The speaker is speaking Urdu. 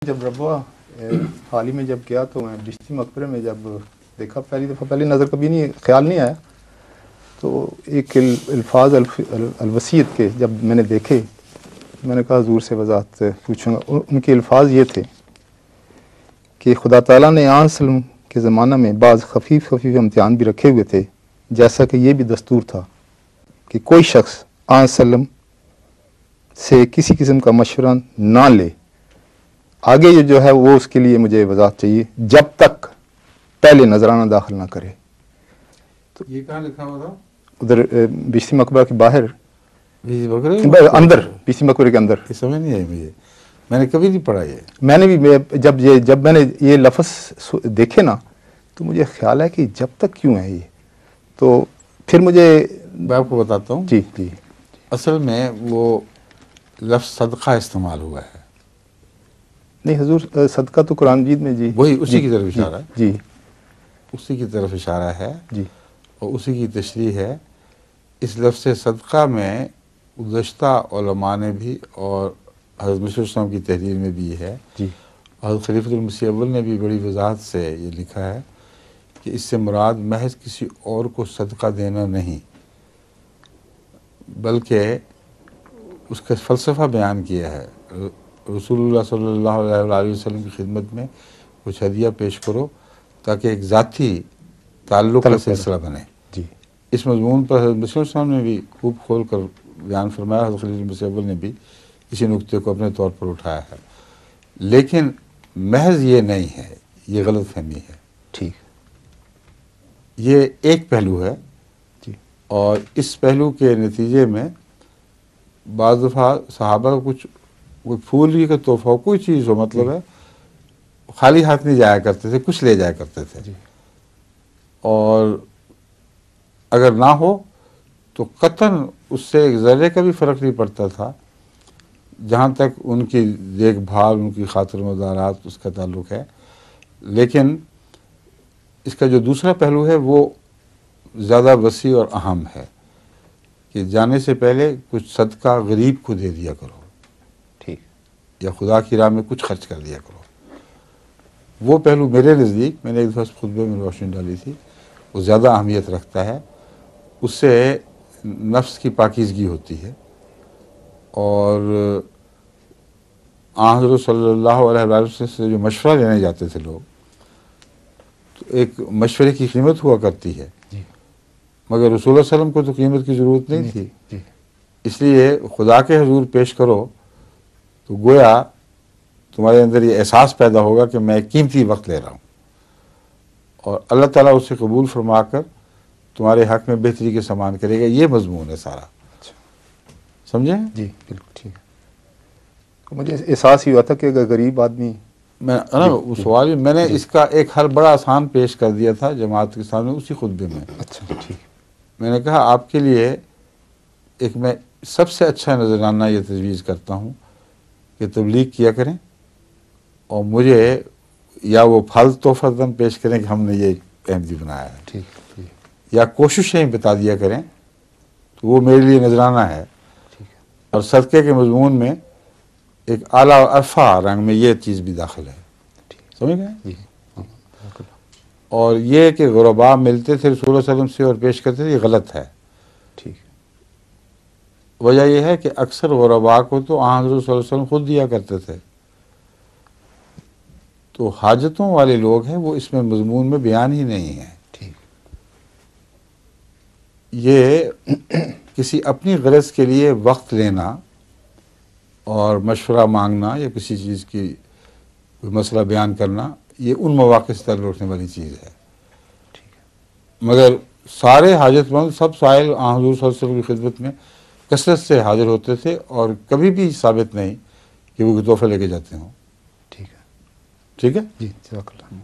جب ربوہ حال ہی میں جب گیا تو میں بشتی مقبرے میں جب دیکھا پہلی دفعہ، پہلی نظر کبھی نہیں خیال نہیں آیا، تو ایک الفاظ الوصیت کے جب میں نے دیکھے، میں نے کہا حضور سے وضاحت پوچھوں گا۔ ان کے الفاظ یہ تھے کہ خدا تعالیٰ نے آن سلم کے زمانہ میں بعض خفیف امتحان بھی رکھے ہوئے تھے، جیسا کہ یہ بھی دستور تھا کہ کوئی شخص آن سلم سے کسی قسم کا مشورہ نہ لے۔ آگے یہ جو ہے وہ اس کے لیے مجھے وضاحت چاہیے، جب تک پہلے نذرانہ داخل نہ کرے۔ تو یہ کہاں لکھا ہوا تھا؟ ادھر بشتی مقبرہ کے باہر، اندر بشتی مقبرے کے اندر۔ یہ سمجھ نہیں آئی مجھے، میں نے کبھی نہیں پڑھا یہ۔ میں نے بھی جب میں نے یہ لفظ دیکھے نا تو مجھے خیال ہے کہ جب تک کیوں ہے یہ، تو پھر مجھے میں آپ کو بتاتا ہوں۔ جی جی، اصل میں وہ لفظ صدقہ استعمال ہوا ہے۔ نہیں حضور، صدقہ تو قرآن مجید میں جی وہی اسی کی طرف اشارہ ہے، جی اسی کی طرف اشارہ ہے جی اور اسی کی تشریح ہے۔ اس لفظ صدقہ میں گزشتہ علماء نے بھی اور حضرت مسیح السلام کی تحریر میں بھی ہے، جی حضرت خلیفۃ المسیح اول نے بھی بڑی وضاحت سے یہ لکھا ہے کہ اس سے مراد محض کسی اور کو صدقہ دینا نہیں، بلکہ اس کا فلسفہ بیان کیا ہے۔ رسول اللہ صلی اللہ علیہ وسلم کی خدمت میں کچھ ہدیہ پیش کرو تاکہ ایک ذاتی تعلق کا سلسلہ بنے۔ جی، اس مضمون پر حضرت مسیح السلام نے بھی خوب کھول کر بیان فرمایا، حضرت خلیفۃ المسیح اول نے بھی اسی نقطے کو اپنے طور پر اٹھایا ہے، لیکن محض یہ نہیں ہے، یہ غلط فہمی ہے۔ ٹھیک، یہ ایک پہلو ہے، جی اور اس پہلو کے نتیجے میں بعض دفعہ صحابہ کو کچھ کوئی پھول ہی کا تحفہ ہو، کوئی چیز ہو، مطلب ہے خالی ہاتھ نہیں جایا کرتے تھے، کچھ لے جایا کرتے تھے، جی اور اگر نہ ہو تو قطعاً اس سے ایک ذرے کا بھی فرق نہیں پڑتا تھا جہاں تک ان کی دیکھ بھال، ان کی خاطر مدارات اس کا تعلق ہے۔ لیکن اس کا جو دوسرا پہلو ہے وہ زیادہ وسیع اور اہم ہے کہ جانے سے پہلے کچھ صدقہ غریب کو دے دیا کرو، ٹھیک، یا خدا کی راہ میں کچھ خرچ کر دیا کرو۔ وہ پہلو میرے نزدیک، میں نے ایک دفعہ خطبے میں روشنی ڈالی تھی، وہ زیادہ اہمیت رکھتا ہے۔ اس سے نفس کی پاکیزگی ہوتی ہے، اور حضرت صلی اللہ علیہ وسلم سے جو مشورہ لینے جاتے تھے لوگ، تو ایک مشورے کی قیمت ہوا کرتی ہے، جی مگر رسول اللہ علیہ وسلم کو تو قیمت کی ضرورت نہیں تھی، جی، اس لیے خدا کے حضور پیش کرو تو گویا تمہارے اندر یہ احساس پیدا ہوگا کہ میں قیمتی وقت لے رہا ہوں، اور اللہ تعالیٰ اسے قبول فرما کر تمہارے حق میں بہتری کے سامان کرے گا۔ یہ مضمون ہے سارا، سمجھیں؟ جی بالکل ٹھیک ہے۔ مجھے احساس ہی ہوا تھا کہ اگر غریب آدمی، میں سوال میں نے اس کا ایک حل بڑا آسان پیش کر دیا تھا جماعت کے سامنے اسی خطبے میں۔ اچھا ٹھیک، میں نے کہا آپ کے لیے ایک میں سب سے اچھا نذرانہ یہ تجویز کرتا ہوں کہ تبلیغ کیا کریں، اور مجھے یا وہ پھل تحفہ پیش کریں کہ ہم نے یہ احمدی بنایا ہے، ٹھیک ٹھیک یا کوششیں بتا دیا کریں، تو وہ میرے لیے نذرانہ ہے۔ ٹھیک ہے، اور صدقے کے مضمون میں ایک اعلیٰ و ارفع رنگ میں یہ چیز بھی داخل ہے، سمجھ گئے؟ جی اور یہ کہ غرباء ملتے تھے رسول اللہ صلی اللہ علیہ وسلم سے اور پیش کرتے تھے، یہ غلط ہے۔ ٹھیک، وجہ یہ ہے کہ اکثر غرباء کو تو حضرت صلی اللہ علیہ وسلم خود دیا کرتے تھے، تو حاجتوں والے لوگ ہیں وہ اس میں مضمون میں بیان ہی نہیں ہے۔ ٹھیک، یہ کسی اپنی غرض کے لیے وقت لینا اور مشورہ مانگنا یا کسی چیز کی کوئی مسئلہ بیان کرنا، یہ ان مواقع سے تعلق رکھنے والی چیز ہے، مگر سارے حاجت مند سب سائل حضور صلی اللہ علیہ وسلم کی خدمت میں کثرت سے حاضر ہوتے تھے، اور کبھی بھی ثابت نہیں کہ وہ تحفہ لے کے جاتے ہوں۔ ٹھیک ہے، ٹھیک ہے؟ جی جزاک اللہ۔